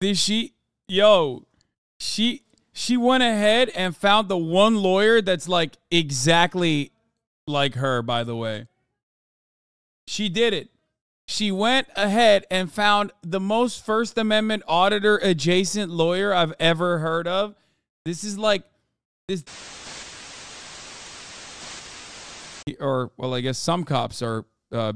She went ahead and found the one lawyer that's like exactly like her, by the way. She did it. She went ahead and found the most First Amendment auditor adjacent lawyer I've ever heard of. This is like this. Or, well, I guess some cops are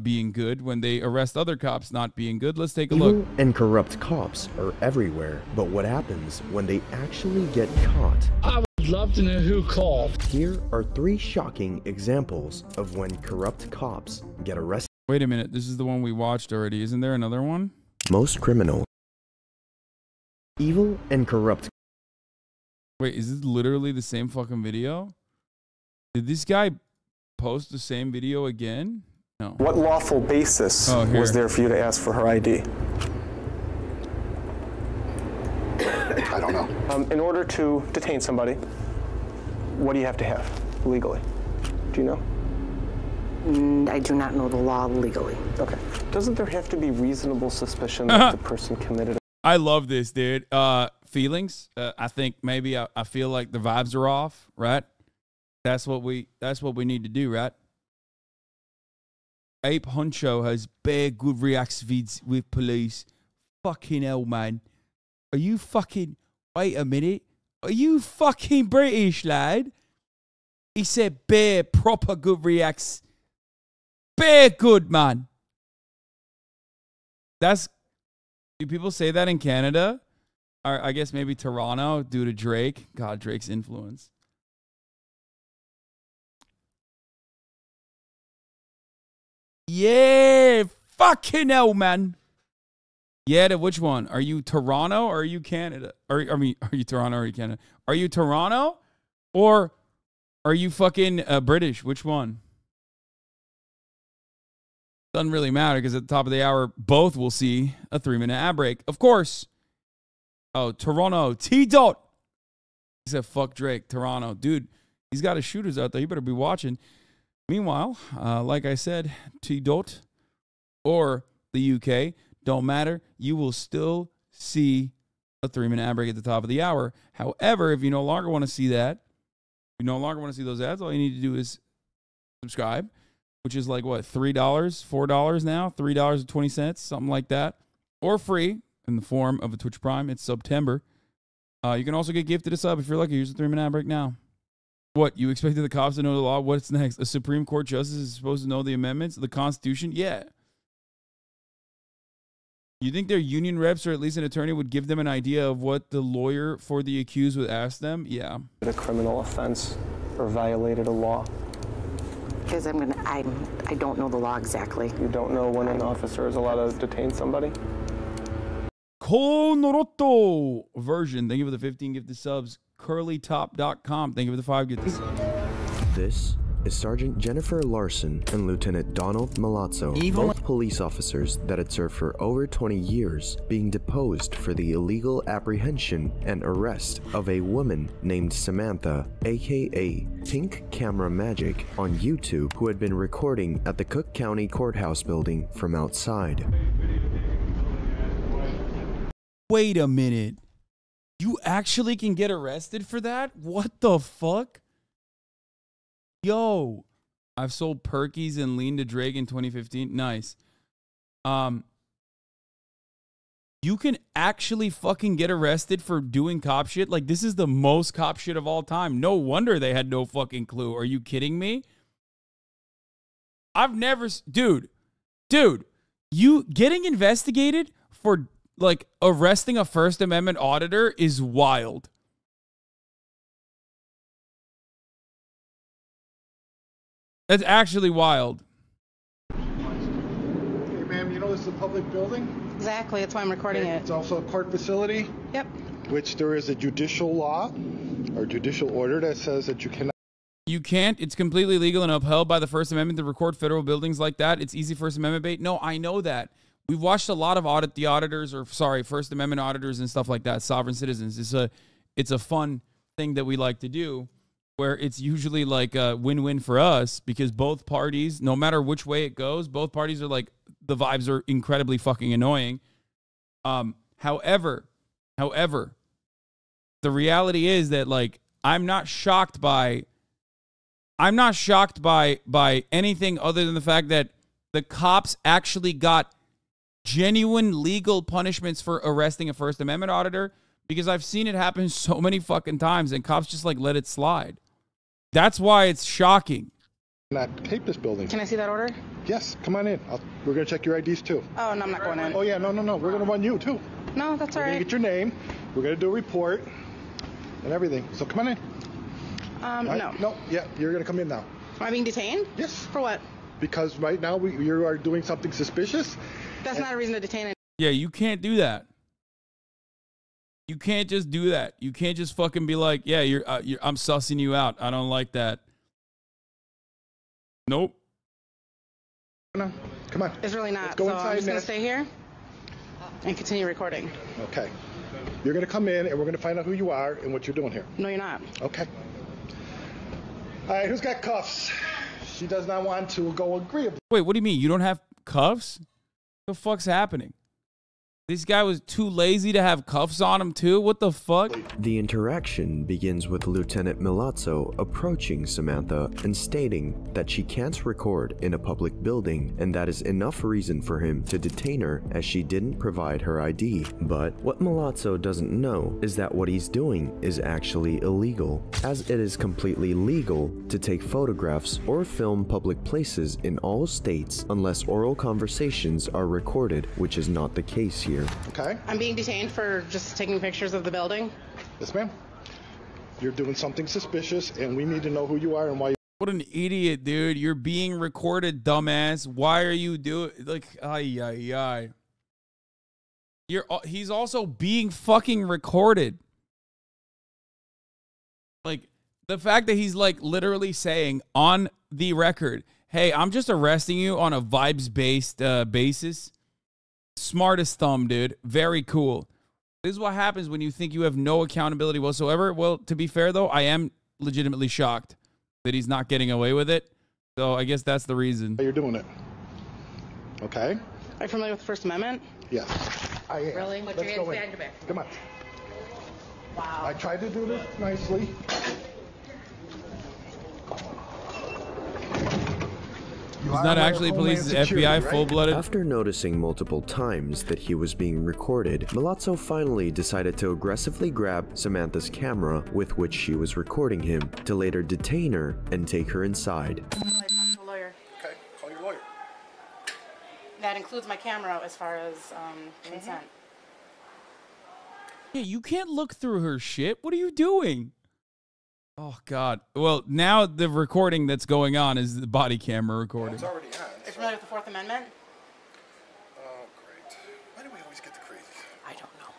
being good when they arrest other cops not being good. Let's take a look. Evil and corrupt cops are everywhere, but what happens when they actually get caught? I would love to know who called. Here are 3 shocking examples of when corrupt cops get arrested. Wait a minute, this is the one we watched already. Isn't there another one? Most criminals. Evil and corrupt. Wait, is this literally the same fucking video? Did this guy post the same video again? No. What lawful basis was there for you to ask for her ID? I don't know. In order to detain somebody, what do you have to have legally? Do you know? I do not know the law legally. Okay. Doesn't there have to be reasonable suspicion that the person committed? I love this, dude. Feelings. I think maybe I feel like the vibes are off, right? That's what we need to do, right? Ape Honcho has bare good reactions with police. Fucking hell, man. Are you fucking... Wait a minute. Are you fucking British, lad? He said bare proper good reacts. Bare good, man. That's... Do people say that in Canada? Or I guess maybe Toronto due to Drake. God, Drake's influence. Yeah, fucking hell, man. Yeah, to which one? Are you Toronto or are you Canada? Are you Toronto or are you Canada? Are you Toronto or are you fucking British? Which one? Doesn't really matter because at the top of the hour, both will see a 3-minute ad break. Of course. Oh, Toronto. T-Dot. He said, fuck Drake. Toronto. Dude, he's got his shooters out there. You better be watching. Meanwhile, like I said, T-Dot or the UK, don't matter. You will still see a 3-minute ad break at the top of the hour. However, if you no longer want to see that, if you no longer want to see those ads, all you need to do is subscribe, which is like, what, $3, $4 now? $3.20, something like that. Or free in the form of a Twitch Prime. It's September. You can also get gifted a sub if you're lucky. Here's a 3-minute ad break now. What, you expected the cops to know the law? What's next? A Supreme Court justice is supposed to know the amendments, the Constitution? Yeah. You think their union reps or at least an attorney would give them an idea of what the lawyer for the accused would ask them? Yeah. A criminal offense or violated a law? Because I don't know the law exactly. You don't know when an officer is allowed to detain somebody? Konoroto version. Thank you for the 15 gifted subs. Curlytop.com. Thank you for the 5 gifted subs. This is Sergeant Jennifer Larson and Lieutenant Donald Malazzo, both police officers that had served for over 20 years, being deposed for the illegal apprehension and arrest of a woman named Samantha, aka Pink Camera Magic, on YouTube, who had been recording at the Cook County Courthouse building from outside. Wait a minute. You actually can get arrested for that? What the fuck? Yo, I've sold Perkies and Lean to Drake in 2015. Nice. You can actually fucking get arrested for doing cop shit? Like, this is the most cop shit of all time. No wonder they had no fucking clue. Are you kidding me? I've never... Dude, you getting investigated for, like, arresting a First Amendment auditor is wild. That's actually wild. Hey, ma'am, you know this is a public building? Exactly, that's why I'm recording it. It's also a court facility? Yep. Which there is a judicial law or judicial order that says that you cannot... You can't. It's completely legal and upheld by the First Amendment to record federal buildings like that. It's easy First Amendment bait. No, I know that. We've watched a lot of First Amendment auditors and stuff like that, sovereign citizens. It's a fun thing that we like to do, where it's usually like a win-win for us because both parties, no matter which way it goes, both parties are like, the vibes are incredibly fucking annoying. However, However, the reality is that, like, I'm not shocked by anything other than the fact that the cops actually got genuine legal punishments for arresting a First Amendment auditor, because I've seen it happen so many fucking times and cops just like let it slide. That's why it's shocking. Not tape this building. Can I see that order? Yes, come on in. We're going to check your IDs too. Oh, no, I'm not going in. Oh, yeah, no. We're going to run you too. No, that's all We're going right. to get your name. We're going to do a report and everything. So come on in. No. No, yeah, you're going to come in now. Am I being detained? Yes. For what? Because right now you are doing something suspicious. That's not a reason to detain it. Yeah, you can't do that. You can't just do that. You can't just fucking be like, yeah, I'm sussing you out. I don't like that. Nope. No, come on. It's really not. Let's go so inside I'm just going now. to stay here and continue recording. Okay. You're going to come in and we're going to find out who you are and what you're doing here. No, you're not. Okay. All right, who's got cuffs? She does not want to go agreeably. Wait, what do you mean? You don't have cuffs? What the fuck's happening? This guy was too lazy to have cuffs on him too? What the fuck? The interaction begins with Lieutenant Milazzo approaching Samantha and stating that she can't record in a public building, and that is enough reason for him to detain her as she didn't provide her ID. But what Milazzo doesn't know is that what he's doing is actually illegal, as it is completely legal to take photographs or film public places in all states unless oral conversations are recorded, which is not the case here. Okay. I'm being detained for just taking pictures of the building. Yes, ma'am. You're doing something suspicious, and we need to know who you are and why. What an idiot, dude. You're being recorded, dumbass. Why are you doing, like, ay. He's also being fucking recorded. Like, the fact that he's, like, literally saying on the record, hey, I'm just arresting you on a vibes-based basis. Smartest thumb, dude. Very cool. This is what happens when you think you have no accountability whatsoever. Well, to be fair, though, I am legitimately shocked that he's not getting away with it. So I guess that's the reason. You're doing it. Okay? Are you familiar with the First Amendment? Yes. I am. Really? Let's go in. Come on. Wow. I tried to do this nicely. He's not actually police, it's FBI, full-blooded. After noticing multiple times that he was being recorded, Milazzo finally decided to aggressively grab Samantha's camera with which she was recording him, to later detain her and take her inside. Lawyer. Okay, call your lawyer. That includes my camera as far as consent. Yeah, you can't look through her shit. What are you doing? Oh, God. Well, now the recording that's going on is the body camera recording. It's already on. Are you familiar with the Fourth Amendment? Oh, great. Why do we always get the crazies? I don't know.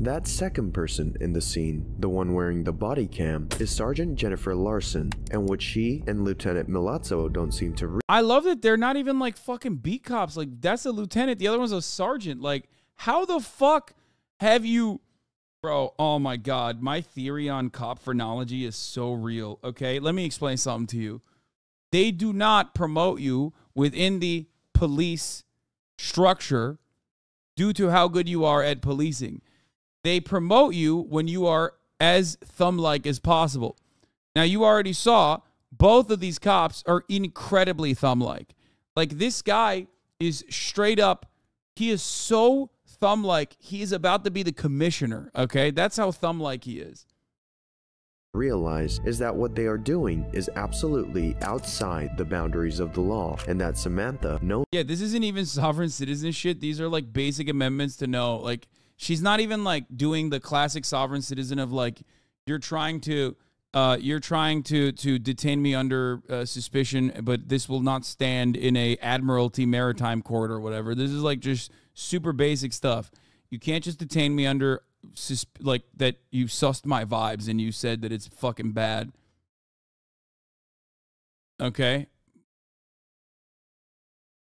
That second person in the scene, the one wearing the body cam, is Sergeant Jennifer Larson, and what she and Lieutenant Milazzo don't seem to I love that they're not even like fucking beat cops. Like, that's a lieutenant. The other one's a sergeant. Like, how the fuck have you... Bro, oh my God. My theory on cop phrenology is so real, okay? Let me explain something to you. They do not promote you within the police structure due to how good you are at policing. They promote you when you are as thumb-like as possible. Now, you already saw both of these cops are incredibly thumb-like. Like, this guy is straight up, he is so thumb-like, he is about to be the commissioner, okay? That's how thumb-like he is. realize is that what they are doing is absolutely outside the boundaries of the law, and that Samantha knows. Yeah, this isn't even sovereign citizen shit. These are like basic amendments to know. Like, she's not even like doing the classic sovereign citizen of like, you're trying to detain me under suspicion, but this will not stand in a Admiralty Maritime Court or whatever. This is like just super basic stuff. You can't just detain me under like that. You sussed my vibes and you said that it's fucking bad. Okay.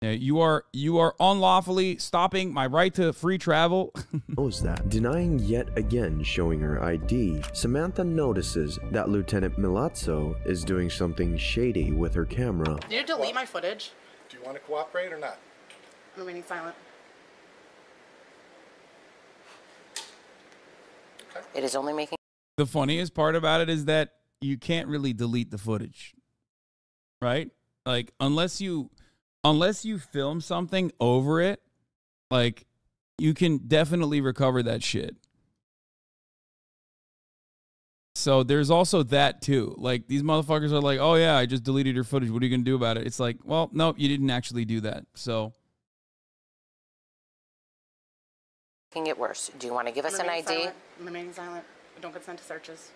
Yeah, you are unlawfully stopping my right to free travel. Knows that. Denying yet again showing her ID, Samantha notices that Lieutenant Milazzo is doing something shady with her camera. Did you delete my footage? Do you want to cooperate or not? I'm remaining silent. It is only making... The funniest part about it is that you can't really delete the footage, right? Like, unless you film something over it, like, you can definitely recover that shit. So there's also that too. Like, these motherfuckers are like, oh yeah, I just deleted your footage. What are you going to do about it? It's like, well, no, you didn't actually do that. So. Making it worse. Do you want to give us an ID? I'm remaining silent. Don't consent to searches.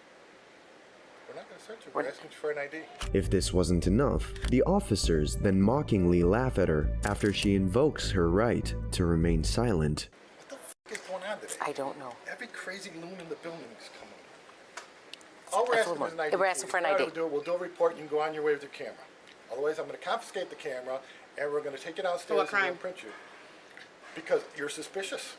We're not going to search you. We're asking for an ID. If this wasn't enough, the officers then mockingly laugh at her after she invokes her right to remain silent. What the f*** is going on today? I don't know. Every crazy loon in the building is coming. All we're asking is an ID. We're asking for an ID. We'll do a report and you can go on your way with your camera. Otherwise, I'm going to confiscate the camera and we're going to take it downstairs what crime? and print you. Because you're suspicious.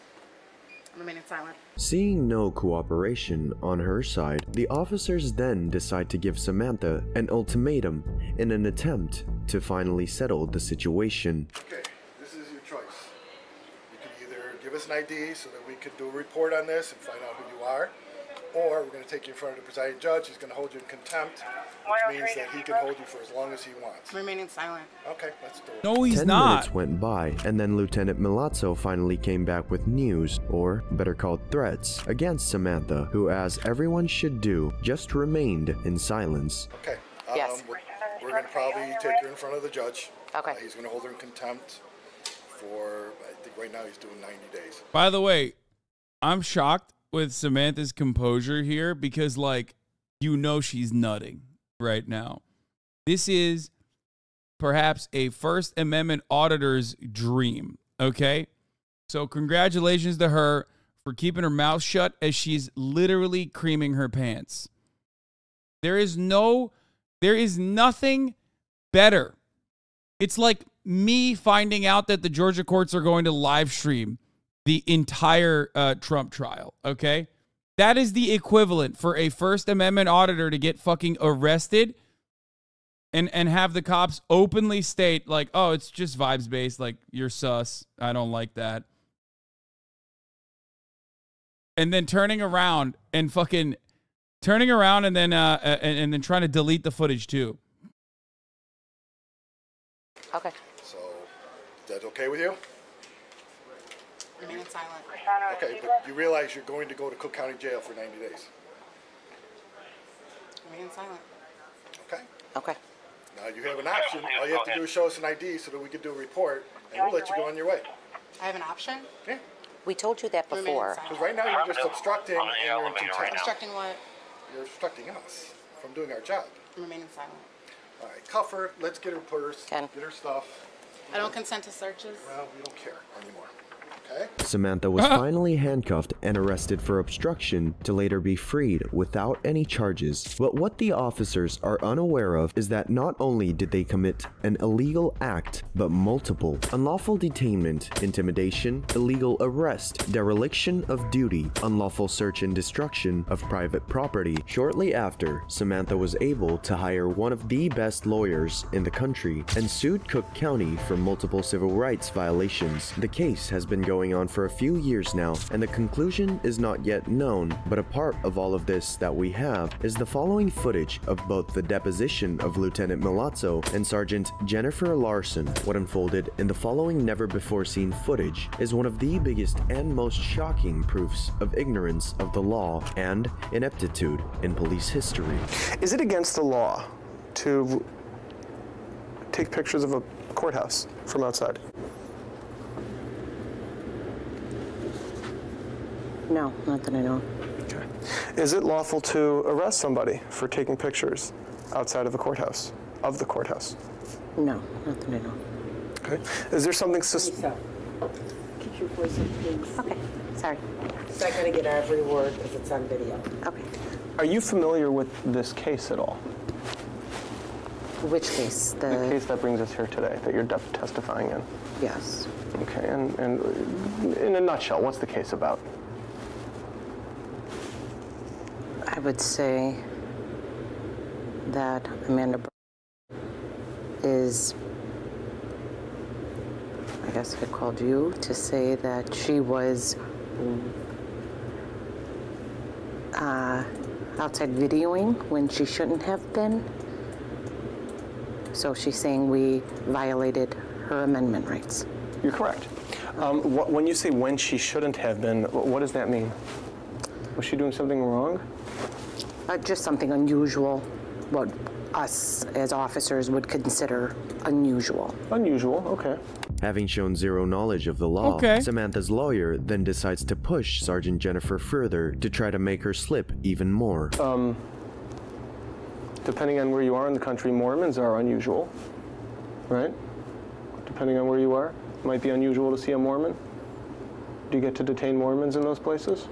I'm remaining silent. Seeing no cooperation on her side, the officers then decide to give Samantha an ultimatum in an attempt to finally settle the situation. Okay, this is your choice. You can either give us an ID so that we could do a report on this and find out who you are, or we're going to take you in front of the presiding judge. He's going to hold you in contempt, which means that he can hold you for as long as he wants. I'm remaining silent. Okay, let's do it. No, he's 10 not. minutes went by, and then Lieutenant Milazzo finally came back with news, or better called threats, against Samantha, who, as everyone should do, just remained in silence. Okay, Yes. we're going to probably take her in front of the judge. Okay. He's going to hold her in contempt for, I think right now he's doing 90 days. By the way, I'm shocked with Samantha's composure here because, like, you know she's nutting right now. This is perhaps a First Amendment auditor's dream, okay? So congratulations to her for keeping her mouth shut as she's literally creaming her pants. There is nothing better. It's like me finding out that the Georgia courts are going to live stream the entire Trump trial, okay? That is the equivalent for a First Amendment auditor to get fucking arrested and have the cops openly state, like, oh, it's just vibes-based, like, you're sus, I don't like that. And then turning around and then then trying to delete the footage too. Okay. So, is that okay with you? Remaining silent. Okay, but you realize you're going to go to Cook County Jail for 90 days. Remaining silent. Okay? Okay. Now you have an option. All you have to do is show us an ID so that we can do a report, and we'll let you go on your way. I have an option? Yeah. We told you that before. Because right now you're just obstructing and you're in contempt. Obstructing what? You're obstructing us from doing our job. I'm remaining silent. All right, cuff her. Let's get her purse. Ken. Get her stuff. I don't consent to searches. Well, we don't care anymore. Okay? Samantha was finally handcuffed and arrested for obstruction to later be freed without any charges. But what the officers are unaware of is that not only did they commit an illegal act, but multiple: unlawful detainment, intimidation, illegal arrest, dereliction of duty, unlawful search and destruction of private property. Shortly after, Samantha was able to hire one of the best lawyers in the country and sued Cook County for multiple civil rights violations. The case has been going on for a few years now, and the conclusion is not yet known, but a part of all of this that we have is the following footage of both the deposition of Lieutenant Milazzo and Sergeant Jennifer Larson. What unfolded in the following never-before-seen footage is one of the biggest and most shocking proofs of ignorance of the law and ineptitude in police history. Is it against the law to take pictures of a courthouse from outside? No, not that I know. Okay. Is it lawful to arrest somebody for taking pictures outside of a courthouse, of the courthouse? No, not that I know. Okay. Is there something Keep your voice up, please. Okay, sorry. So I gotta get every word if it's on video. Okay. Are you familiar with this case at all? Which case? The case that brings us here today, that you're testifying in? Yes. Okay, and in a nutshell, what's the case about? I would say that Amanda is, I guess I called you to say that she was outside videoing when she shouldn't have been. So she's saying we violated her amendment rights. You're correct. When you say when she shouldn't have been, what does that mean? Was she doing something wrong? Just something unusual, what us as officers would consider unusual. Unusual, okay. Having shown zero knowledge of the law, Samantha's lawyer then decides to push Sergeant Jennifer further to try to make her slip even more. Depending on where you are in the country, Mormons are unusual, right? Depending on where you are, it might be unusual to see a Mormon. Do you get to detain Mormons in those places?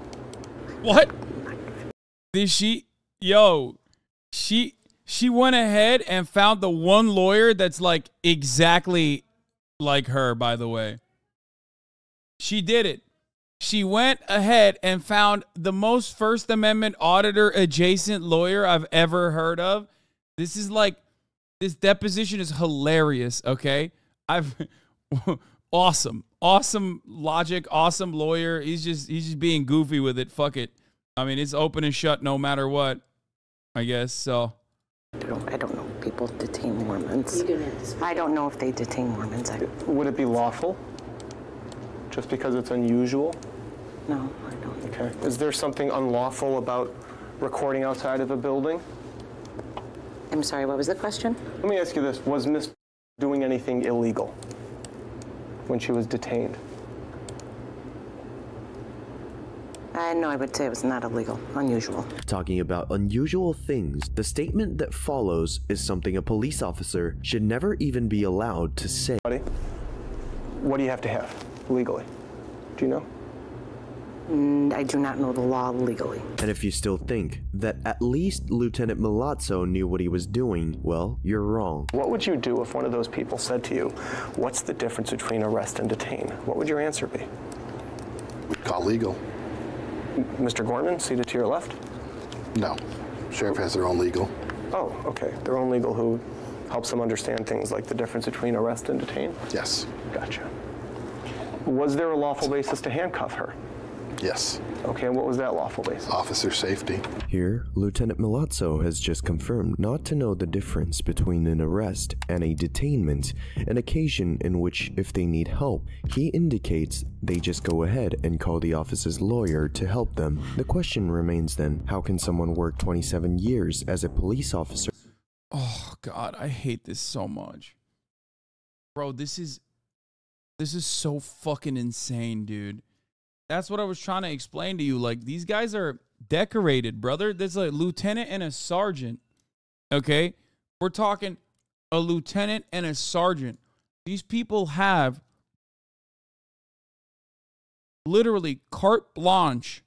What? Did she? Yo, she went ahead and found the one lawyer that's like exactly like her, by the way. She did it. She went ahead and found the most First Amendment auditor adjacent lawyer I've ever heard of. This is like, this deposition is hilarious, okay? Awesome logic, awesome lawyer. He's just being goofy with it. Fuck it. I mean, it's open and shut no matter what, I guess, so. I don't know if people detain Mormons. I don't know if they detain Mormons. Would it be lawful? Just because it's unusual? No, I don't. Okay. Is there something unlawful about recording outside of a building? I'm sorry, what was the question? Let me ask you this. Was Miss doing anything illegal when she was detained? No, I would say it was not illegal, unusual. Talking about unusual things, the statement that follows is something a police officer should never even be allowed to say. What do you have to have legally? Do you know? I do not know the law legally. And if you still think that at least Lieutenant Milazzo knew what he was doing, well, you're wrong. What would you do if one of those people said to you, what's the difference between arrest and detain? What would your answer be? We'd call legal. Mr. Gorman, seated to your left? No. Sheriff has their own legal. Oh, okay. Their own legal who helps them understand things like the difference between arrest and detain? Yes. Gotcha. Was there a lawful basis to handcuff her? Yes. Okay, and what was that lawful basis? Officer safety. Here, Lieutenant Milazzo has just confirmed not to know the difference between an arrest and a detainment, an occasion in which, if they need help, he indicates they just go ahead and call the officer's lawyer to help them. The question remains then, how can someone work 27 years as a police officer? Oh, God, I hate this so much. Bro, this is so fucking insane, dude. That's what I was trying to explain to you. Like, these guys are decorated, brother. There's a lieutenant and a sergeant, okay? We're talking a lieutenant and a sergeant. These people have literally carte blanche,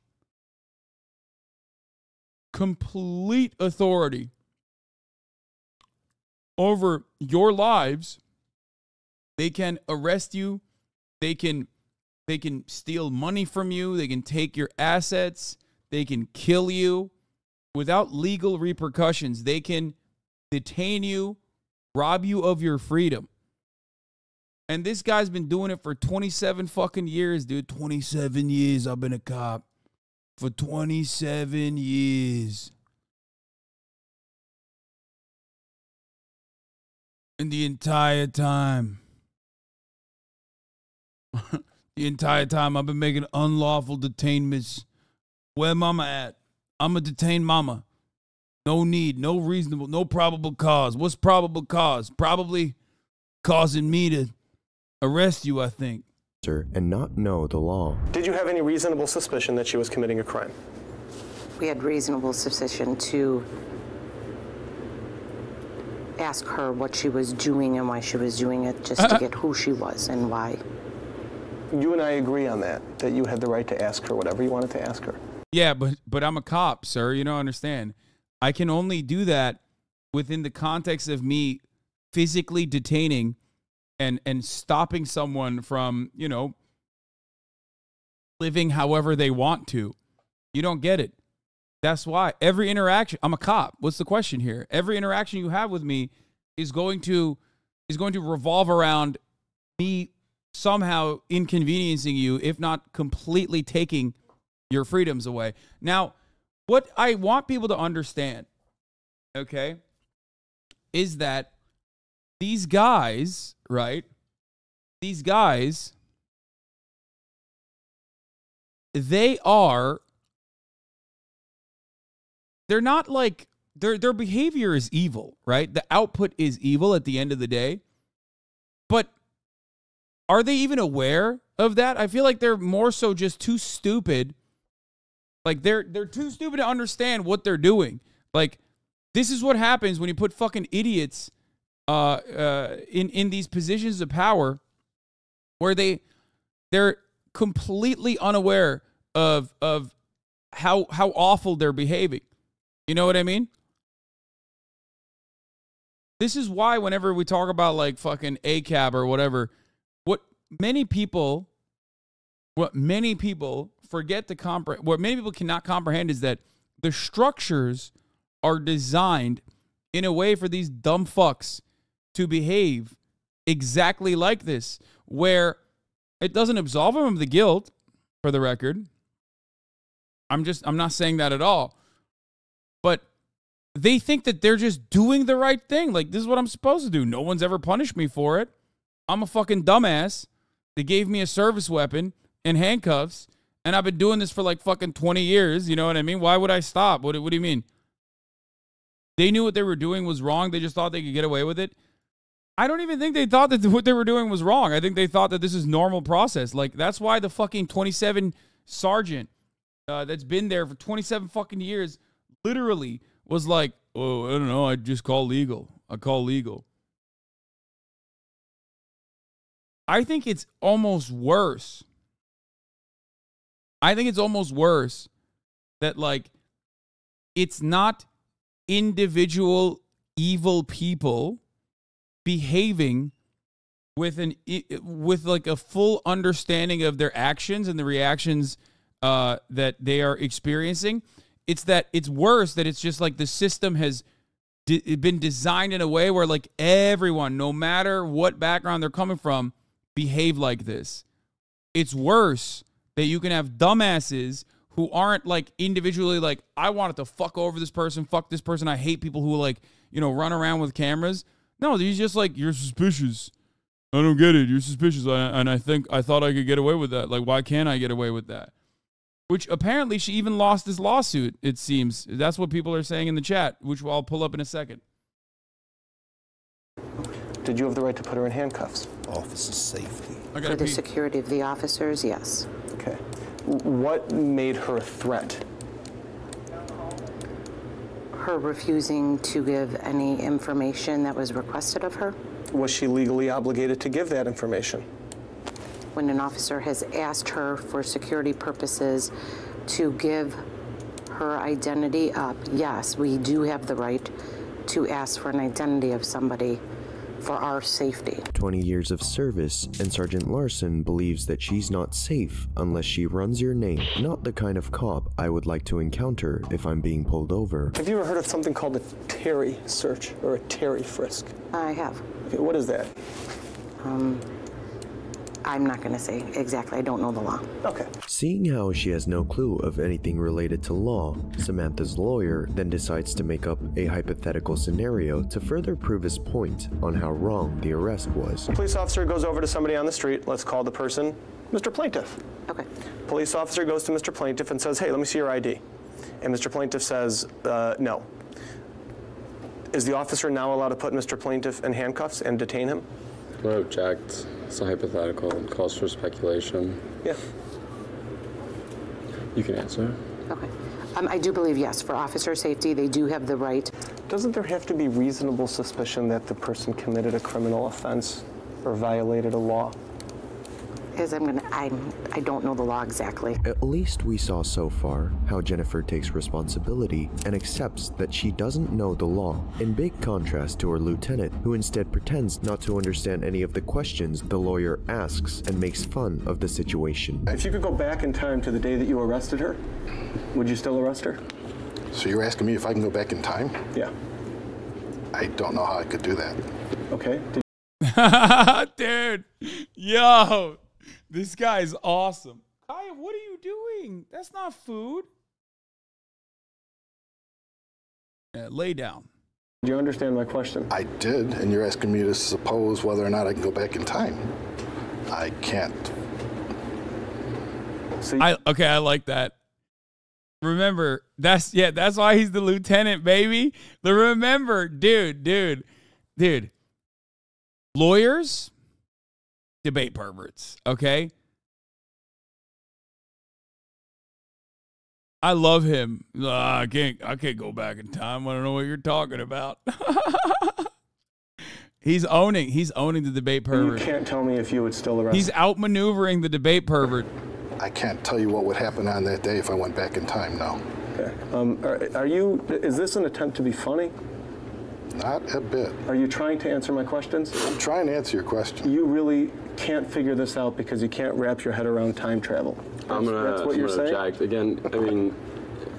complete authority over your lives. They can arrest you. They can steal money from you. They can take your assets. They can kill you without legal repercussions. They can detain you, rob you of your freedom. And this guy's been doing it for 27 fucking years, dude. 27 years I've been a cop. For 27 years. And the entire time, I've been making unlawful detainments. Where mama at? I'm a detained mama. No need, no reasonable, no probable cause. What's probable cause? Probably causing me to arrest you, I think. And not know the law. Did you have any reasonable suspicion that she was committing a crime? We had reasonable suspicion to ask her what she was doing and why she was doing it, just to get who she was and why. You and I agree on that you had the right to ask her whatever you wanted to ask her. Yeah, but I'm a cop, sir. You don't understand. I can only do that within the context of me physically detaining and stopping someone from, you know, living however they want to. You don't get it. That's why every interaction, I'm a cop. What's the question here? Every interaction you have with me is going to revolve around me somehow inconveniencing you, if not completely taking your freedoms away. Now, what I want people to understand, okay, is that these guys, right? These guys, they're not like, their behavior is evil, right? The output is evil at the end of the day. But are they even aware of that? I feel like they're more so just too stupid. Like they're too stupid to understand what they're doing. Like, this is what happens when you put fucking idiots in these positions of power, where they're completely unaware of how awful they're behaving. You know what I mean? This is why whenever we talk about like fucking ACAB or whatever, what many people forget to comprehend, what many people cannot comprehend, is that the structures are designed in a way for these dumb fucks to behave exactly like this, where it doesn't absolve them of the guilt, for the record. I'm not saying that at all. But they think that they're just doing the right thing. Like, this is what I'm supposed to do. No one's ever punished me for it. I'm a fucking dumbass. They gave me a service weapon and handcuffs, and I've been doing this for like fucking 20 years. You know what I mean? Why would I stop? What do you mean? They knew what they were doing was wrong. They just thought they could get away with it. I don't even think they thought that what they were doing was wrong. I think they thought that this is normal process. Like, that's why the fucking 27 sergeant that's been there for 27 fucking years literally was like, oh, I don't know, I just call legal. I call legal. I think it's almost worse. I think it's almost worse that, like, it's not individual evil people behaving with like a full understanding of their actions and the reactions that they are experiencing. It's that it's worse that it's just like the system has been designed in a way where like everyone, no matter what background they're coming from, behave like this. It's worse that you can have dumbasses who aren't like individually like, I wanted to fuck over this person, fuck this person. I hate people who like, you know, run around with cameras. No, he's just like, you're suspicious. I don't get it. You're suspicious. And I thought I could get away with that. Like, why can't I get away with that? Which apparently she even lost this lawsuit, it seems. That's what people are saying in the chat, which I'll pull up in a second. Did you have the right to put her in handcuffs? Officer safety. For the security of the officers, yes. Okay. What made her a threat? Her refusing to give any information that was requested of her. Was she legally obligated to give that information? When an officer has asked her for security purposes to give her identity up, yes, we do have the right to ask for an identity of somebody for our safety. 20 years of service, and Sergeant Larson believes that she's not safe unless she runs your name. Not the kind of cop I would like to encounter if I'm being pulled over. Have you ever heard of something called a Terry search or a Terry frisk? I have. Okay, what is that? I'm not going to say exactly. I don't know the law. Okay. Seeing how she has no clue of anything related to law, Samantha's lawyer then decides to make up a hypothetical scenario to further prove his point on how wrong the arrest was. A police officer goes over to somebody on the street. Let's call the person Mr. Plaintiff. Okay. Police officer goes to Mr. Plaintiff and says, hey, let me see your ID. And Mr. Plaintiff says, no. Is the officer now allowed to put Mr. Plaintiff in handcuffs and detain him? I object. It's a hypothetical. It calls for speculation. Yeah. You can answer. Okay. I do believe, yes, for officer safety, they do have the right. Doesn't there have to be reasonable suspicion that the person committed a criminal offense or violated a law? As I don't know the law exactly. At least we saw so far how Jennifer takes responsibility and accepts that she doesn't know the law, in big contrast to her lieutenant, who instead pretends not to understand any of the questions the lawyer asks and makes fun of the situation. If you could go back in time to the day that you arrested her, would you still arrest her? So you're asking me if I can go back in time? Yeah. I don't know how I could do that. Okay. Dude, yo. This guy's awesome. Kaya, what are you doing? That's not food. Lay down. Do you understand my question? I did, and you're asking me to suppose whether or not I can go back in time. I can't. See, Okay, I like that. Remember, that's why he's the lieutenant, baby. Remember, dude. Lawyers, debate perverts, okay? I love him. I can't go back in time. I don't know what you're talking about. He's owning the debate pervert. you can't tell me if you would still arrest He's outmaneuvering the debate pervert. I can't tell you what would happen on that day if I went back in time, no. Okay. Is this an attempt to be funny? Not a bit. Are you trying to answer my questions? I'm trying to answer your question. You really can't figure this out because you can't wrap your head around time travel. I'm gonna object again. I mean,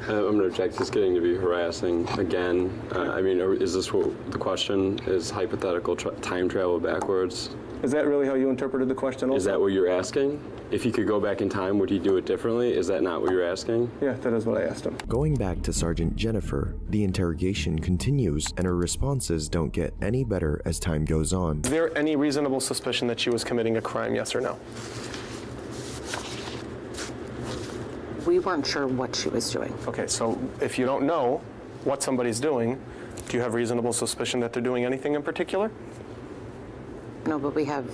I'm gonna object. It's getting to be harassing again. I mean, is this what the question is? Hypothetical time travel backwards? Is that really how you interpreted the question? Also? Is that what you're asking? If he could go back in time, would he do it differently? Is that not what you're asking? Yeah, that is what I asked him. Going back to Sergeant Jennifer, the interrogation continues and her responses don't get any better as time goes on. Is there any reasonable suspicion that she was committing a crime, yes or no? We weren't sure what she was doing. Okay, so if you don't know what somebody's doing, do you have reasonable suspicion that they're doing anything in particular? No, but we have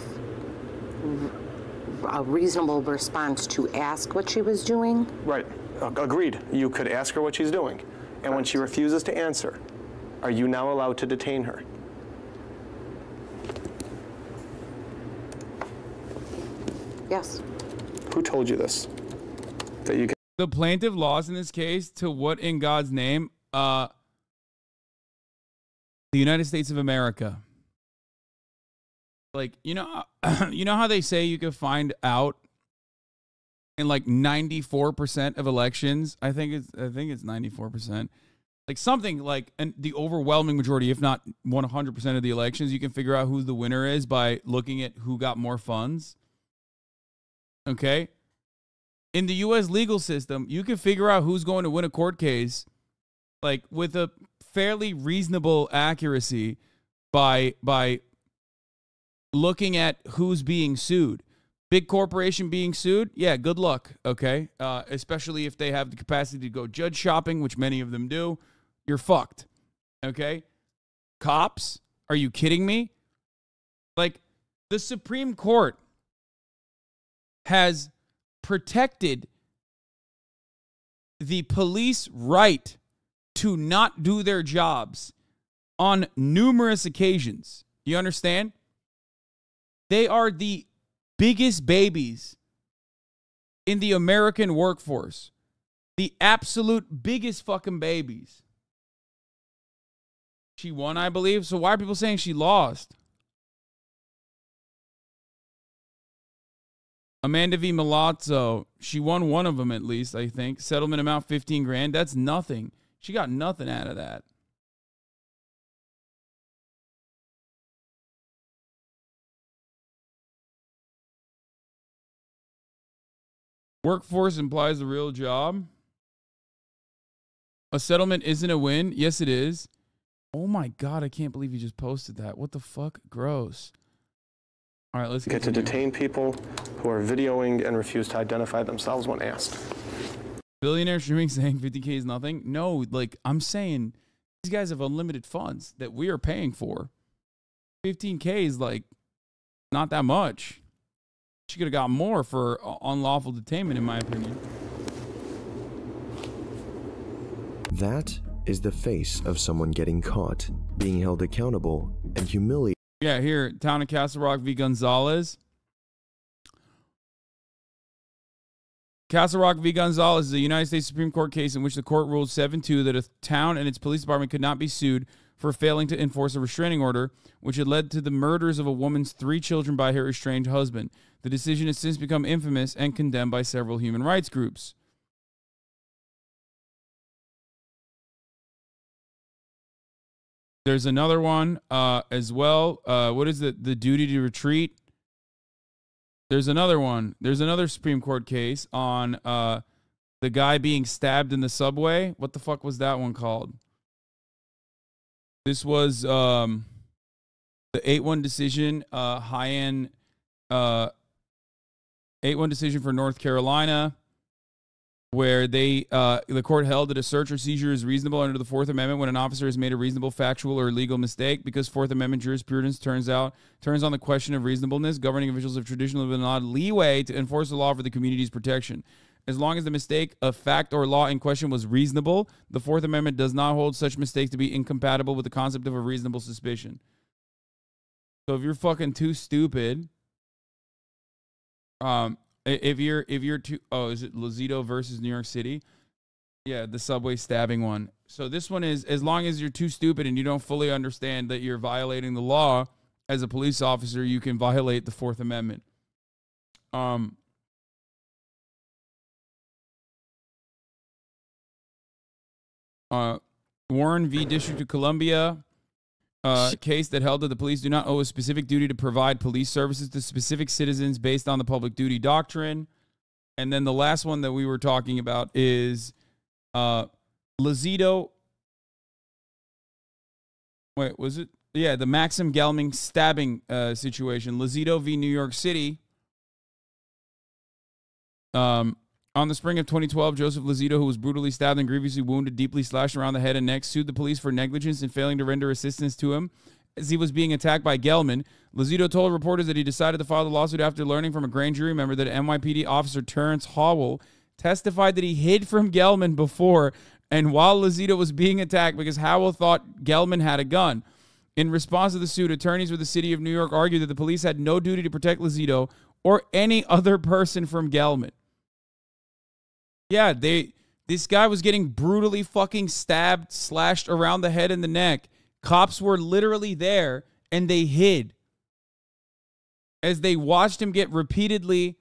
a reasonable response to ask what she was doing. Right. Agreed. You could ask her what she's doing. And when she refuses to answer, are you now allowed to detain her? Yes. Who told you this? That you can. The plaintiff lost in this case to what in God's name? The United States of America. Like, you know how they say you can find out in like 94% of elections? I think it's 94%. Like something like the overwhelming majority, if not 100% of the elections, you can figure out who the winner is by looking at who got more funds. Okay? In the U.S. legal system, you can figure out who's going to win a court case like with a fairly reasonable accuracy by looking at who's being sued. Big corporation being sued, yeah, good luck, okay? Especially if they have the capacity to go judge shopping, which many of them do. You're fucked, okay? Cops, are you kidding me? Like, the Supreme Court has protected the police right to not do their jobs on numerous occasions. You understand? They are the biggest babies in the American workforce. The absolute biggest fucking babies. She won, I believe. So why are people saying she lost? Amanda V. Milazzo, she won one of them at least, I think. Settlement amount $15,000. That's nothing. She got nothing out of that. Workforce implies a real job. A settlement isn't a win. Yes, it is. Oh my God, I can't believe you just posted that. What the fuck? Gross. All right, let's get to detain people who are videoing and refuse to identify themselves when asked. Billionaire streaming saying 50K is nothing. No, like I'm saying these guys have unlimited funds that we are paying for. 15K is like not that much. She could have got more for unlawful detainment, in my opinion. That is the face of someone getting caught, being held accountable, and humiliated. Yeah, here, Town of Castle Rock v. Gonzalez. Castle Rock v. Gonzalez is a United States Supreme Court case in which the court ruled 7-2 that a town and its police department could not be sued for failing to enforce a restraining order, which had led to the murders of a woman's 3 children by her estranged husband. The decision has since become infamous and condemned by several human rights groups. There's another one as well. What is the duty to retreat? There's another one. There's another Supreme Court case on the guy being stabbed in the subway. What the fuck was that one called? This was the 8-1 decision, 8-1 decision for North Carolina, where the court held that a search or seizure is reasonable under the Fourth Amendment when an officer has made a reasonable factual or legal mistake. Because Fourth Amendment jurisprudence turns on the question of reasonableness, governing officials have traditionally been allowed leeway to enforce the law for the community's protection. As long as the mistake of fact or law in question was reasonable, the Fourth Amendment does not hold such mistakes to be incompatible with the concept of a reasonable suspicion. So if you're fucking too stupid, if you're too, is it Lozito versus New York City? Yeah, the subway stabbing one. So this one is, as long as you're too stupid and you don't fully understand that you're violating the law as a police officer, you can violate the Fourth Amendment. Warren v. District of Columbia, case that held that the police do not owe a specific duty to provide police services to specific citizens based on the public duty doctrine. And then the last one that we were talking about is Lozito. Wait, was it? Yeah, the Maxim Gelman stabbing situation. Lozito v. New York City. On the spring of 2012, Joseph Lozito, who was brutally stabbed and grievously wounded, deeply slashed around the head and neck, sued the police for negligence in failing to render assistance to him as he was being attacked by Gelman. Lozito told reporters that he decided to file the lawsuit after learning from a grand jury member that NYPD officer Terrence Howell testified that he hid from Gelman before and while Lozito was being attacked because Howell thought Gelman had a gun. In response to the suit, attorneys with the city of New York argued that the police had no duty to protect Lozito or any other person from Gelman. Yeah, this guy was getting brutally fucking stabbed, slashed around the head and the neck. Cops were literally there, and they hid as they watched him get repeatedly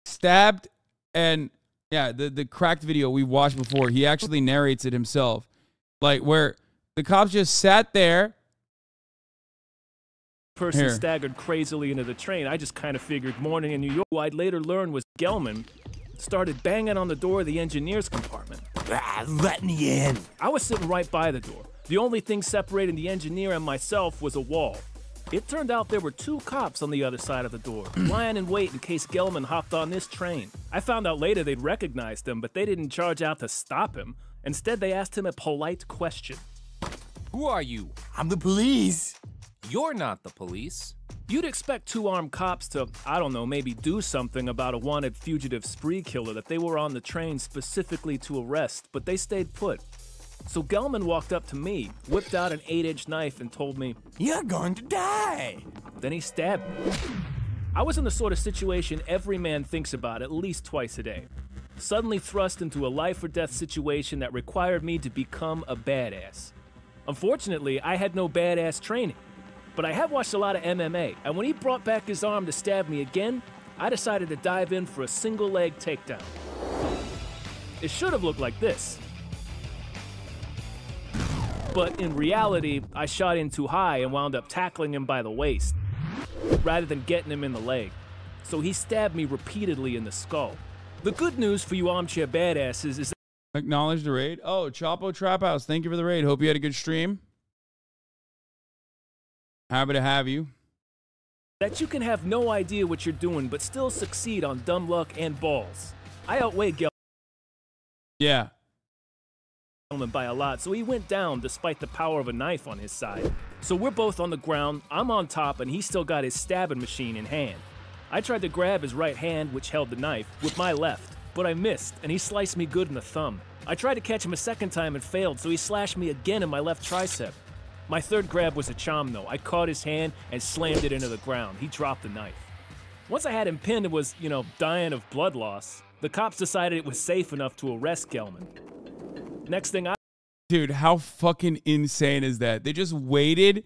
stabbed. And yeah, the cracked video we watched before, he actually narrates it himself. Like, where the cops just sat there. Person staggered crazily into the train. I just kind of figured morning in New York, who I'd later learn was Gelman, started banging on the door of the engineer's compartment. Let me in. I was sitting right by the door. The only thing separating the engineer and myself was a wall. It turned out there were 2 cops on the other side of the door, lying in wait in case Gelman hopped on this train. I found out later they'd recognized him, but they didn't charge out to stop him. Instead, they asked him a polite question. Who are you? I'm the police. You're not the police. You'd expect 2 armed cops to, I don't know, maybe do something about a wanted fugitive spree killer that they were on the train specifically to arrest, but they stayed put. So Gelman walked up to me, whipped out an 8-inch knife and told me, "You're going to die." Then he stabbed me. I was in the sort of situation every man thinks about at least twice a day. Suddenly thrust into a life or death situation that required me to become a badass. Unfortunately, I had no badass training. But I have watched a lot of MMA, and when he brought back his arm to stab me again, I decided to dive in for a single leg takedown. It should have looked like this. But in reality, I shot in too high and wound up tackling him by the waist, rather than getting him in the leg. So he stabbed me repeatedly in the skull. The good news for you armchair badasses is that— Acknowledge the raid. Oh, Chapo Trap House, thank you for the raid. Hope you had a good stream. Happy to have you. That you can have no idea what you're doing, but still succeed on dumb luck and balls. I outweigh Gelman by a lot, so he went down despite the power of a knife on his side. So we're both on the ground, I'm on top, and he's still got his stabbing machine in hand. I tried to grab his right hand, which held the knife, with my left, but I missed, and he sliced me good in the thumb. I tried to catch him a second time and failed, so he slashed me again in my left tricep. My third grab was a chom, though. I caught his hand and slammed it into the ground. He dropped the knife. Once I had him pinned and was, dying of blood loss, the cops decided it was safe enough to arrest Gelman. Next thing Dude, how fucking insane is that? They just waited.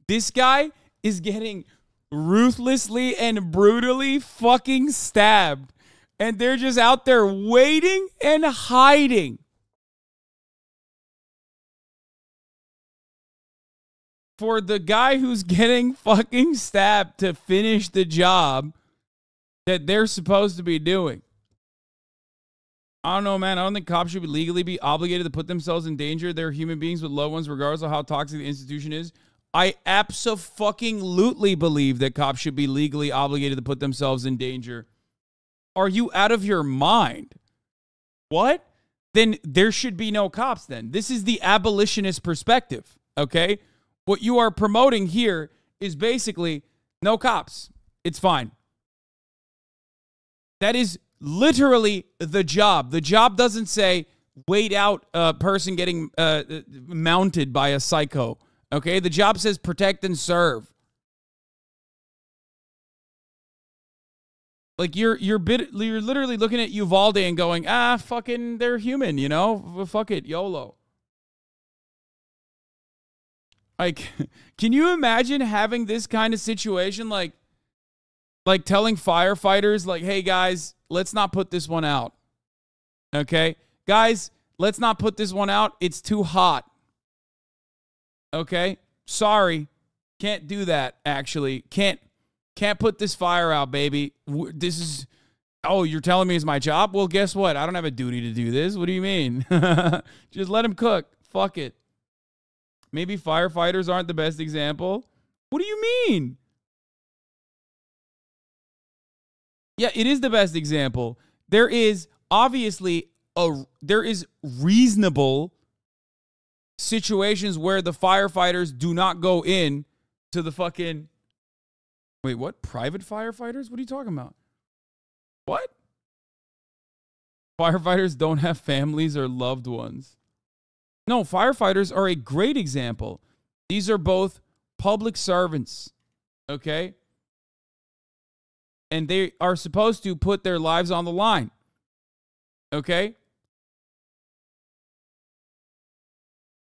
This guy is getting ruthlessly and brutally fucking stabbed. And they're just out there waiting and hiding. For the guy who's getting fucking stabbed to finish the job that they're supposed to be doing. I don't know, man. I don't think cops should legally be obligated to put themselves in danger. They're human beings with loved ones, regardless of how toxic the institution is. I abso-fucking-lutely believe that cops should be legally obligated to put themselves in danger. Are you out of your mind? What? Then there should be no cops then. This is the abolitionist perspective, okay? What you are promoting here is basically no cops. It's fine. That is literally the job. The job doesn't say wait out a person getting mounted by a psycho. Okay? The job says protect and serve. Like you're literally looking at Uvalde and going, fucking they're human, you know? Fuck it, YOLO. Like, can you imagine having this kind of situation like telling firefighters, like, hey, guys, let's not put this one out. Okay? Guys, let's not put this one out. It's too hot. Okay? Sorry. Can't do that, actually. Can't put this fire out, baby. This is... Oh, you're telling me it's my job? Well, guess what? I don't have a duty to do this. What do you mean? Just let him cook. Fuck it. Maybe firefighters aren't the best example. What do you mean? Yeah, it is the best example. There is obviously there is reasonable situations where the firefighters do not go in to the fucking... Wait, what? Private firefighters? What are you talking about? What? Firefighters don't have families or loved ones. No, firefighters are a great example. These are both public servants, okay? And they are supposed to put their lives on the line, okay?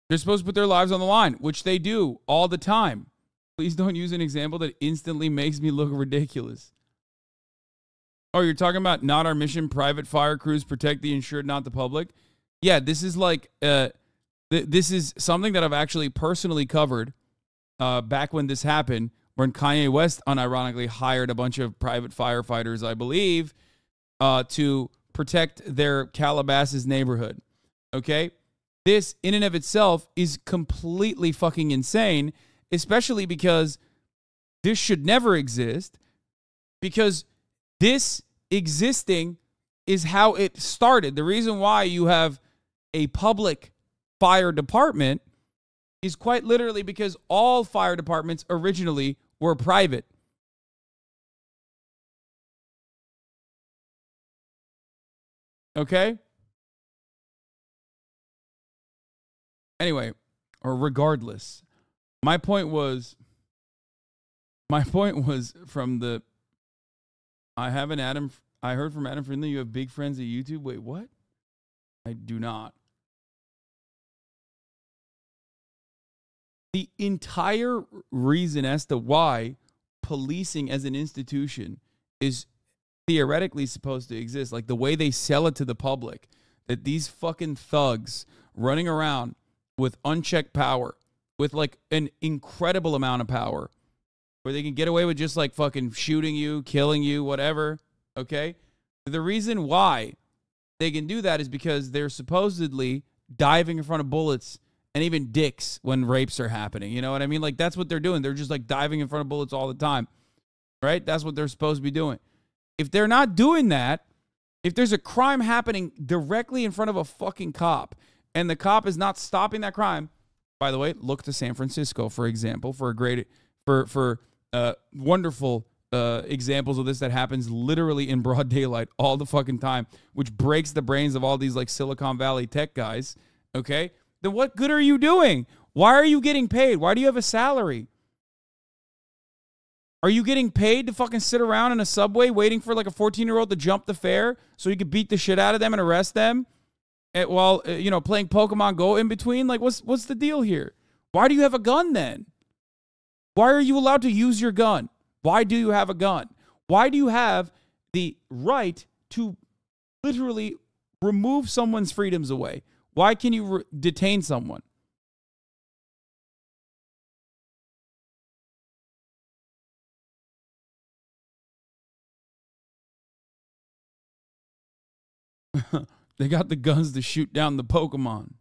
They're supposed to put their lives on the line, which they do all the time. Please don't use an example that instantly makes me look ridiculous. Oh, you're talking about not our mission, private fire crews protect the insured, not the public? Yeah, this is like... This is something that I've actually personally covered back when this happened, when Kanye West unironically hired a bunch of private firefighters, I believe, to protect their Calabasas neighborhood. Okay? This, in and of itself, is completely fucking insane, especially because this should never exist, because this existing is how it started. The reason why you have a public fire department is quite literally because all fire departments originally were private. Okay? Anyway, or regardless, my point was from the I heard from Adam Friendly you have big friends at YouTube. Wait, what? I do not. The entire reason as to why policing as an institution is theoretically supposed to exist, like the way they sell it to the public, that these fucking thugs running around with unchecked power, with like an incredible amount of power, where they can get away with just like fucking shooting you, killing you, whatever, okay? The reason why they can do that is because they're supposedly diving in front of bullets and even dicks when rapes are happening. You know what I mean? Like, that's what they're doing. They're just, like, diving in front of bullets all the time. Right? That's what they're supposed to be doing. If they're not doing that, if there's a crime happening directly in front of a fucking cop, and the cop is not stopping that crime, by the way, look to San Francisco, for example, for a great, for wonderful examples of this that happens literally in broad daylight all the fucking time, which breaks the brains of all these, like, Silicon Valley tech guys, okay? Then what good are you doing? Why are you getting paid? Why do you have a salary? Are you getting paid to fucking sit around in a subway waiting for like a 14-year-old to jump the fare so you could beat the shit out of them and arrest them while, playing Pokemon Go in between? Like, what's the deal here? Why do you have a gun then? Why are you allowed to use your gun? Why do you have a gun? Why do you have the right to literally remove someone's freedoms away? Why can you detain someone? They got the guns to shoot down the Pokemon.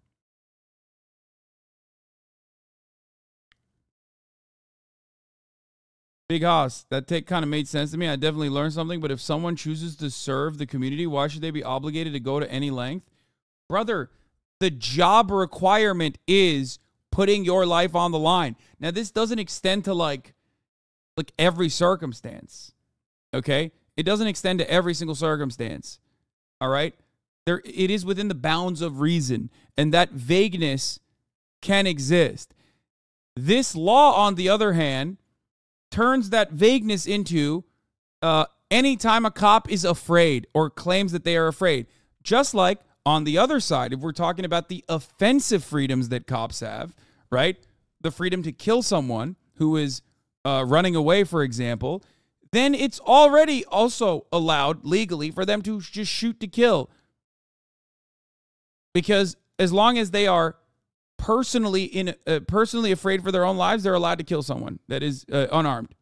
Big Hoss, that take kind of made sense to me. I definitely learned something, but if someone chooses to serve the community, why should they be obligated to go to any length? Brother, the job requirement is putting your life on the line. Now, this doesn't extend to like every circumstance, okay? It doesn't extend to every single circumstance, all right? It is within the bounds of reason, and that vagueness can exist. This law, on the other hand, turns that vagueness into anytime a cop is afraid or claims that they are afraid. Just like on the other side, if we're talking about the offensive freedoms that cops have, right? The freedom to kill someone who is running away, for example, then it's already also allowed legally for them to just shoot to kill. Because as long as they are personally afraid for their own lives, they're allowed to kill someone that is unarmed.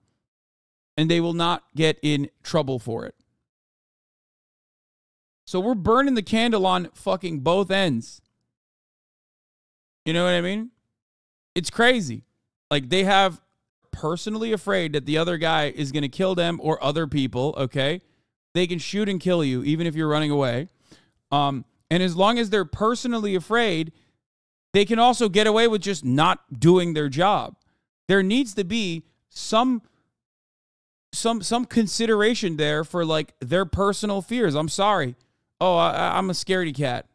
And they will not get in trouble for it. So we're burning the candle on fucking both ends. You know what I mean? It's crazy. Like, they have personally afraid that the other guy is going to kill them or other people, okay? They can shoot and kill you even if you're running away. And as long as they're personally afraid, they can also get away with just not doing their job. There needs to be some consideration there for like their personal fears. I'm sorry. Oh, I'm a scaredy cat.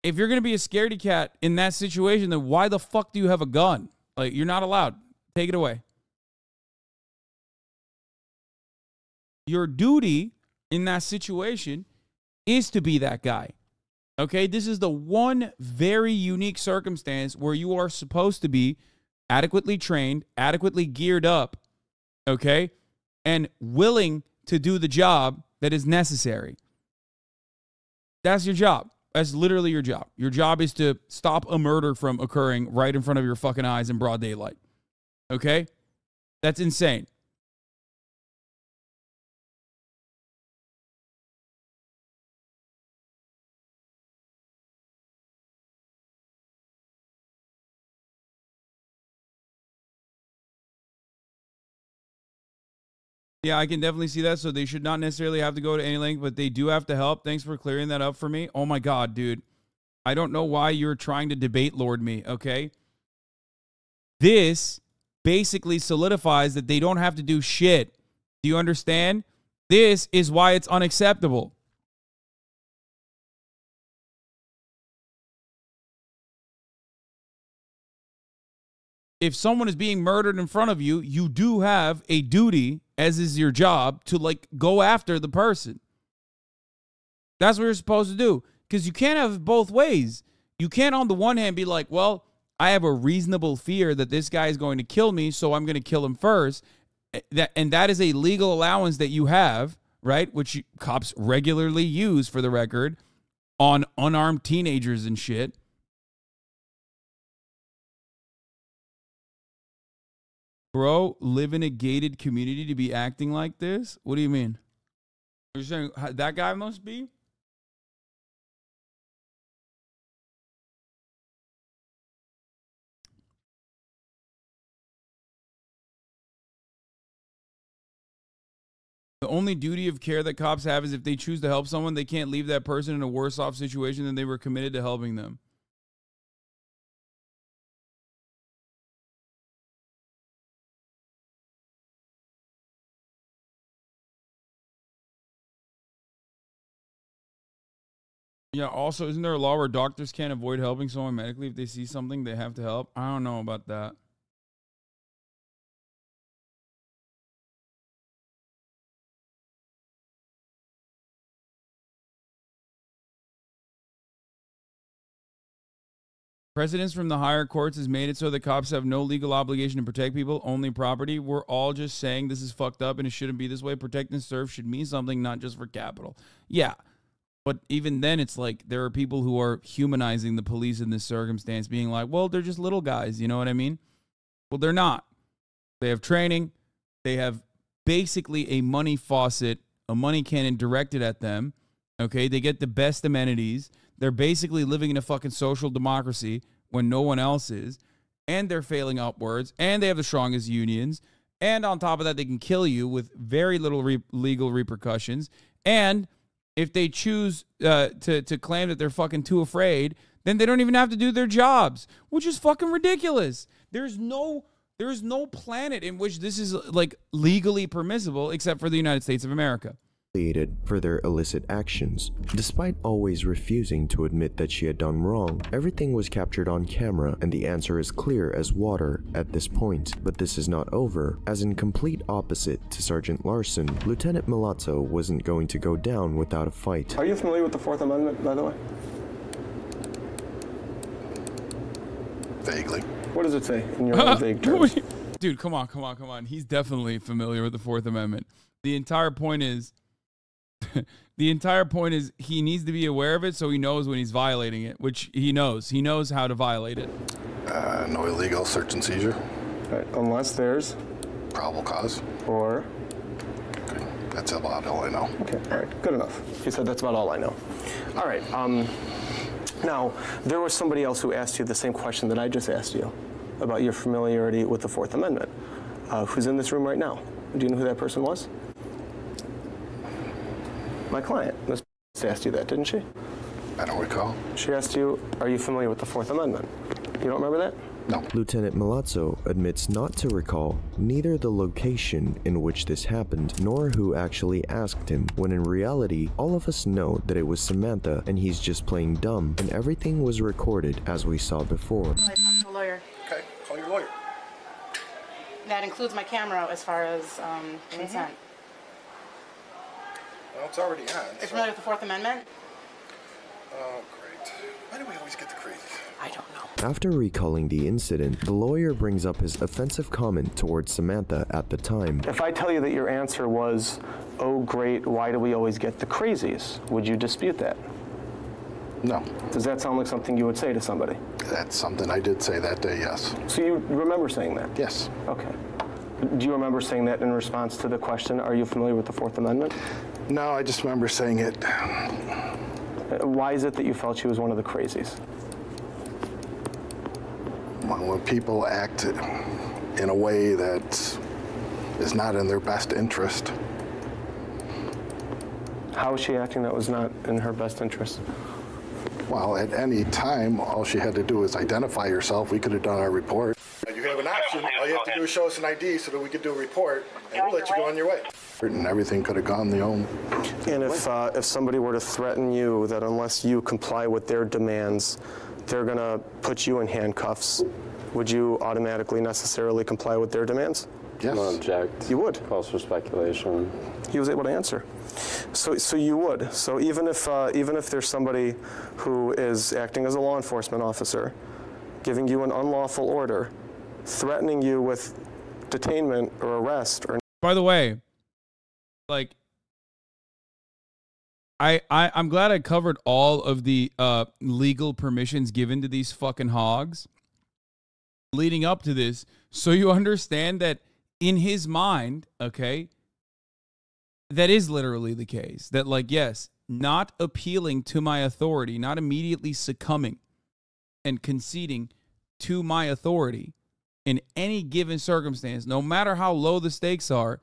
If you're going to be a scaredy cat in that situation, then why the fuck do you have a gun? Like, you're not allowed. Take it away. Your duty in that situation is to be that guy. Okay? This is the one very unique circumstance where you are supposed to be adequately trained, adequately geared up, okay, and willing to do the job that is necessary. That's your job. That's literally your job. Your job is to stop a murder from occurring right in front of your fucking eyes in broad daylight. Okay? That's insane. Yeah, I can definitely see that. So they should not necessarily have to go to any length, but they do have to help. Thanks for clearing that up for me. Oh my God, dude. I don't know why you're trying to debate Lord me, okay? This basically solidifies that they don't have to do shit. Do you understand? This is why it's unacceptable. If someone is being murdered in front of you, you do have a duty, as is your job, to like go after the person. That's what you're supposed to do. Because you can't have it both ways. You can't on the one hand be like, well, I have a reasonable fear that this guy is going to kill me, so I'm going to kill him first. And that is a legal allowance that you have, right? Which cops regularly use, for the record, on unarmed teenagers and shit. Bro, live in a gated community to be acting like this? What do you mean? You're saying that guy must be? The only duty of care that cops have is if they choose to help someone, they can't leave that person in a worse off situation than they were committed to helping them. Yeah, also, isn't there a law where doctors can't avoid helping someone medically if they see something they have to help? I don't know about that. Precedents from the higher courts has made it so that cops have no legal obligation to protect people, only property. We're all just saying this is fucked up and it shouldn't be this way. Protect and serve should mean something, not just for capital. Yeah. But even then, it's like there are people who are humanizing the police in this circumstance, being like, well, they're just little guys. You know what I mean? Well, they're not. They have training. They have basically a money faucet, a money cannon directed at them. Okay, they get the best amenities. They're basically living in a fucking social democracy when no one else is. And they're failing upwards. And they have the strongest unions. And on top of that, they can kill you with very little legal repercussions. And if they choose to claim that they're fucking too afraid, then they don't even have to do their jobs, which is fucking ridiculous. There is no planet in which this is like legally permissible except for the United States of America. For their illicit actions. Despite always refusing to admit that she had done wrong, everything was captured on camera and the answer is clear as water at this point. But this is not over, as in complete opposite to Sergeant Larson, Lieutenant Milazzo wasn't going to go down without a fight. Are you familiar with the Fourth Amendment, by the way? Vaguely. What does it say in your own vague terms? Dude, come on. He's definitely familiar with the Fourth Amendment. The entire point is he needs to be aware of it so he knows when he's violating it, which he knows. He knows how to violate it. No illegal search and seizure. Right, unless there's probable cause. Or? Okay, that's about all I know. Okay, all right, good enough. He said that's about all I know. All right, now, there was somebody else who asked you the same question that I just asked you about your familiarity with the Fourth Amendment, who's in this room right now. Do you know who that person was? My client, Ms. asked you that, didn't she? I don't recall. She asked you, are you familiar with the Fourth Amendment? You don't remember that? No. Lieutenant Milazzo admits not to recall neither the location in which this happened nor who actually asked him, when in reality, all of us know that it was Samantha and he's just playing dumb, and everything was recorded as we saw before. I talked to a lawyer. Okay, call your lawyer. That includes my camera as far as consent. Well, it's already on. Are you familiar with the Fourth Amendment? Oh, great. Why do we always get the crazy? I don't know. After recalling the incident, the lawyer brings up his offensive comment towards Samantha at the time. If I tell you that your answer was, oh great, why do we always get the crazies, would you dispute that? No. Does that sound like something you would say to somebody? That's something I did say that day, yes. So you remember saying that? Yes. Okay. Do you remember saying that in response to the question, are you familiar with the Fourth Amendment? No, I just remember saying it. Why is it that you felt she was one of the crazies? When people act in a way that is not in their best interest. How is she acting that was not in her best interest? Well, at any time, all she had to do was identify herself. We could have done our report. You have an option. All you have to do is show us an ID so that we could do a report, and we'll let you go on your way. And everything could have gone the own. And if somebody were to threaten you that unless you comply with their demands, they're going to put you in handcuffs, would you automatically necessarily comply with their demands? Yes. No object. You would? Calls for speculation. He was able to answer. So you would. So even if there's somebody who is acting as a law enforcement officer, giving you an unlawful order, threatening you with detainment or arrest or... By the way, like, I'm glad I covered all of the legal permissions given to these fucking hogs leading up to this, so you understand that in his mind, okay, that is literally the case. That, like, yes, not appealing to my authority, not immediately succumbing and conceding to my authority in any given circumstance, no matter how low the stakes are,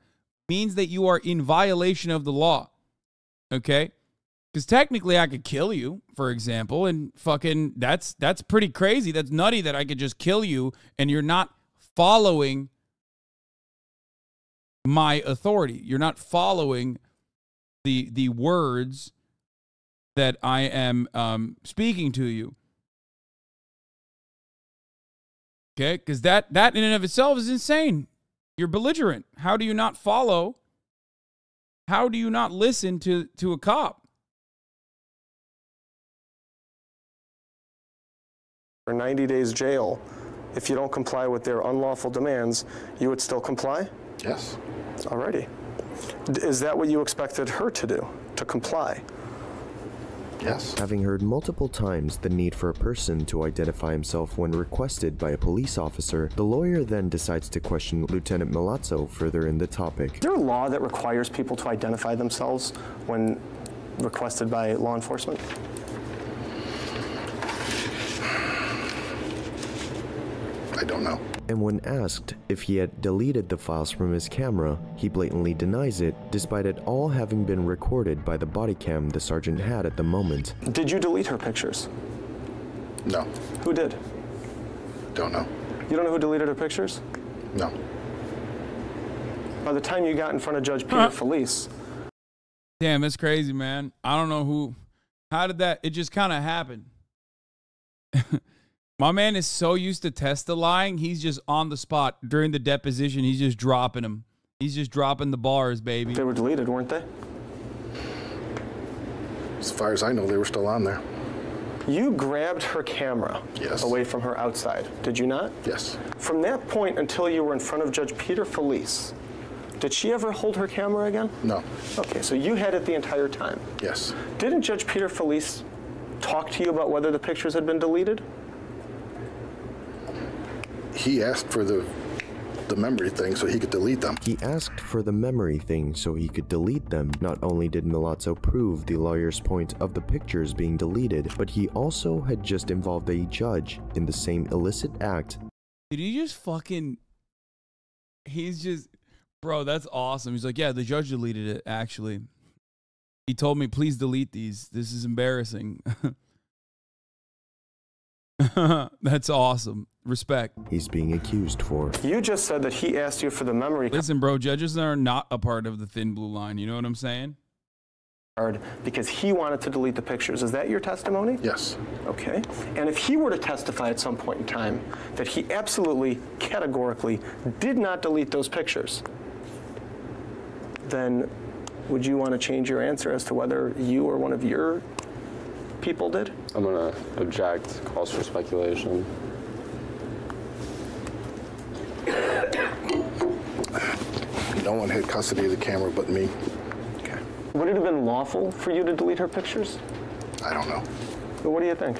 means that you are in violation of the law, okay? Because technically I could kill you, for example, and fucking that's pretty crazy. That's nutty that I could just kill you and you're not following my authority. You're not following the words that I am speaking to you. Okay? Because that in and of itself is insane. You're belligerent. How do you not follow? How do you not listen to a cop? For 90 days jail, if you don't comply with their unlawful demands, you would still comply? Yes. Alrighty. Is that what you expected her to do, to comply? Yes. Having heard multiple times the need for a person to identify himself when requested by a police officer, the lawyer then decides to question Lieutenant Milazzo further in the topic. Is there a law that requires people to identify themselves when requested by law enforcement? I don't know. And when asked if he had deleted the files from his camera, he blatantly denies it, despite it all having been recorded by the body cam the sergeant had at the moment. Did you delete her pictures? No. Who did? Don't know. You don't know who deleted her pictures? No. By the time you got in front of Judge Peter Felice. Damn, that's crazy, man. I don't know who. How did that? It just kind of happened. My man is so used to testifying, he's just on the spot during the deposition. He's just dropping them. He's just dropping the bars, baby. They were deleted, weren't they? As far as I know, they were still on there. You grabbed her camera away from her outside, did you not? Yes. From that point until you were in front of Judge Peter Felice, did she ever hold her camera again? No. Okay, so you had it the entire time? Yes. Didn't Judge Peter Felice talk to you about whether the pictures had been deleted? He asked for the memory thing so he could delete them. He asked for the memory thing so he could delete them. Not only did Milazzo prove the lawyer's point of the pictures being deleted, but he also had just involved a judge in the same illicit act. Did he just fucking... He's just... Bro, that's awesome. He's like, yeah, the judge deleted it, actually. He told me, please delete these. This is embarrassing. That's awesome. Respect. He's being accused for. You just said that he asked you for the memory card. Listen, bro, judges are not a part of the thin blue line. You know what I'm saying? Because he wanted to delete the pictures. Is that your testimony? Yes. Okay. And if he were to testify at some point in time that he absolutely, categorically did not delete those pictures, then would you want to change your answer as to whether you or one of your people did? I'm going to object. Calls for speculation. No one had custody of the camera but me. Okay. Would it have been lawful for you to delete her pictures? I don't know. But what do you think?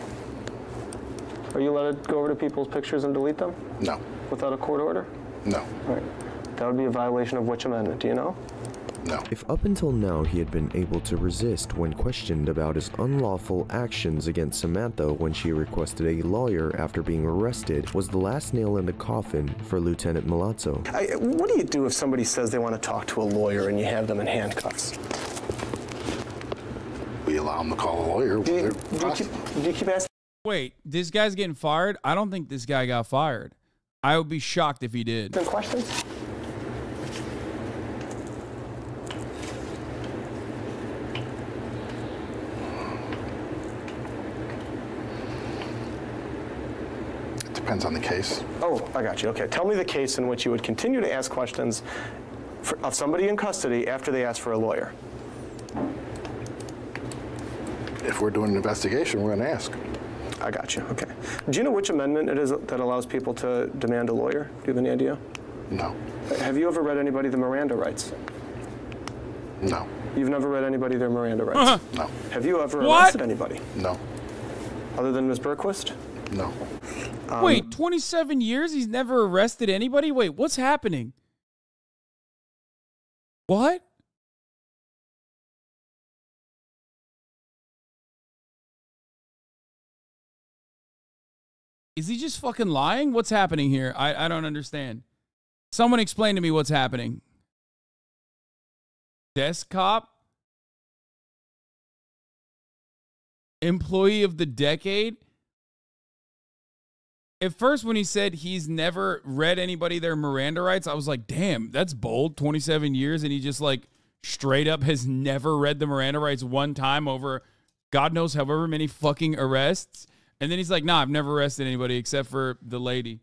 Are you allowed to go over to people's pictures and delete them? No. Without a court order? No. All right. That would be a violation of which amendment? Do you know? No. If up until now he had been able to resist when questioned about his unlawful actions against Samantha when she requested a lawyer after being arrested, was the last nail in the coffin for Lieutenant Milazzo. What do you do if somebody says they want to talk to a lawyer and you have them in handcuffs? We allow them to call a lawyer. Do you keep asking? Wait, this guy's getting fired? I don't think this guy got fired. I would be shocked if he did. Questions? Depends on the case. Oh, I got you. Okay. Tell me the case in which you would continue to ask questions of somebody in custody after they ask for a lawyer. If we're doing an investigation, we're going to ask. I got you. Okay. Do you know which amendment it is that allows people to demand a lawyer? Do you have any idea? No. Have you ever read anybody the Miranda rights? No. You've never read anybody their Miranda rights? No. Have you ever arrested anybody? No. Other than Ms. Berquist? No. Wait, 27 years? He's never arrested anybody? Wait, what's happening? What? Is he just fucking lying? What's happening here? I don't understand. Someone explain to me what's happening. Desk cop? Employee of the decade? At first, when he said he's never read anybody their Miranda rights, I was like, damn, that's bold. 27 years, and he just like straight up has never read the Miranda rights one time over God knows however many fucking arrests. And then he's like, nah, I've never arrested anybody except for the lady.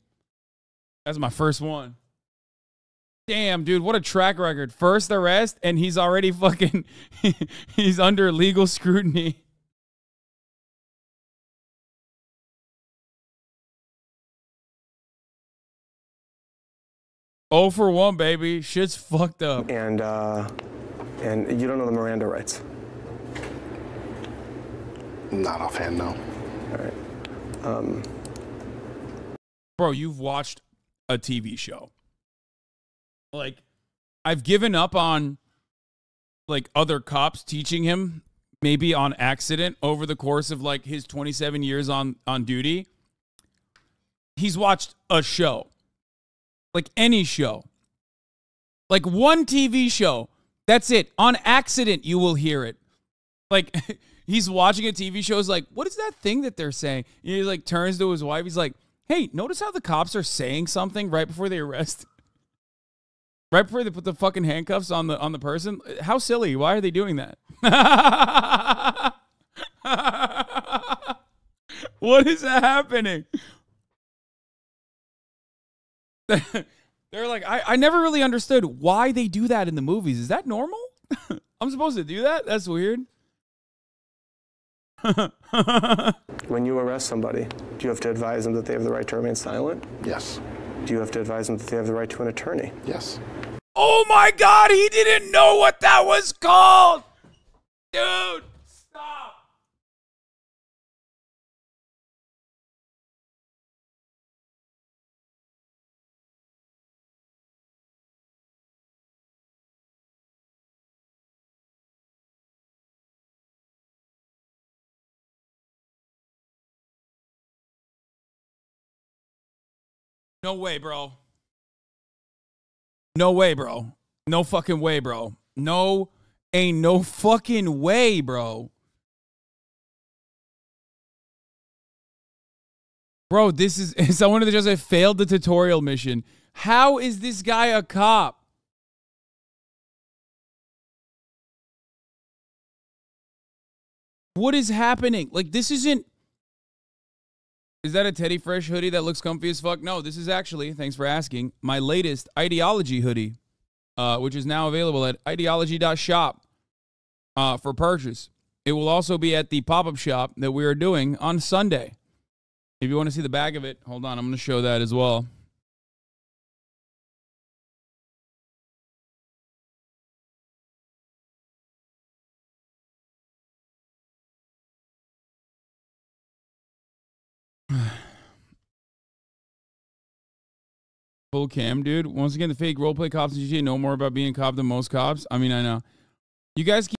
That's my first one. Damn, dude, what a track record. First arrest, and he's already fucking, he's under legal scrutiny. Oh for 1, baby. Shit's fucked up. And you don't know the Miranda rights. Not offhand, no. All right. Bro, you've watched a TV show. Like, I've given up on, like, other cops teaching him, maybe on accident, over the course of, like, his 27 years on duty. He's watched a show. Like, any show. Like, one TV show. That's it. On accident, you will hear it. Like, he's watching a TV show. He's like, what is that thing that they're saying? And he, like, turns to his wife. He's like, hey, notice how the cops are saying something right before they arrest? Right before they put the fucking handcuffs on the person? How silly. Why are they doing that? What is happening? They're like, I never really understood why they do that in the movies. Is that normal? I'm supposed to do that? That's weird. When you arrest somebody, do you have to advise them that they have the right to remain silent? Yes. Do you have to advise them that they have the right to an attorney? Yes. Oh my God, he didn't know what that was called. Dude, stop. No way, bro. No way, bro. No fucking way, bro. No, ain't no fucking way, bro. Bro, this is someone that just failed the tutorial mission. How is this guy a cop? What is happening? Like, this isn't... Is that a Teddy Fresh hoodie that looks comfy as fuck? No, this is actually, thanks for asking, my latest Ideology hoodie, which is now available at ideology.shop for purchase. It will also be at the pop-up shop that we are doing on Sunday. If you want to see the back of it, hold on, I'm going to show that as well. Full cam, dude. Once again, the fake roleplay cops in GTA know more about being a cop than most cops. I mean, I know. You guys keep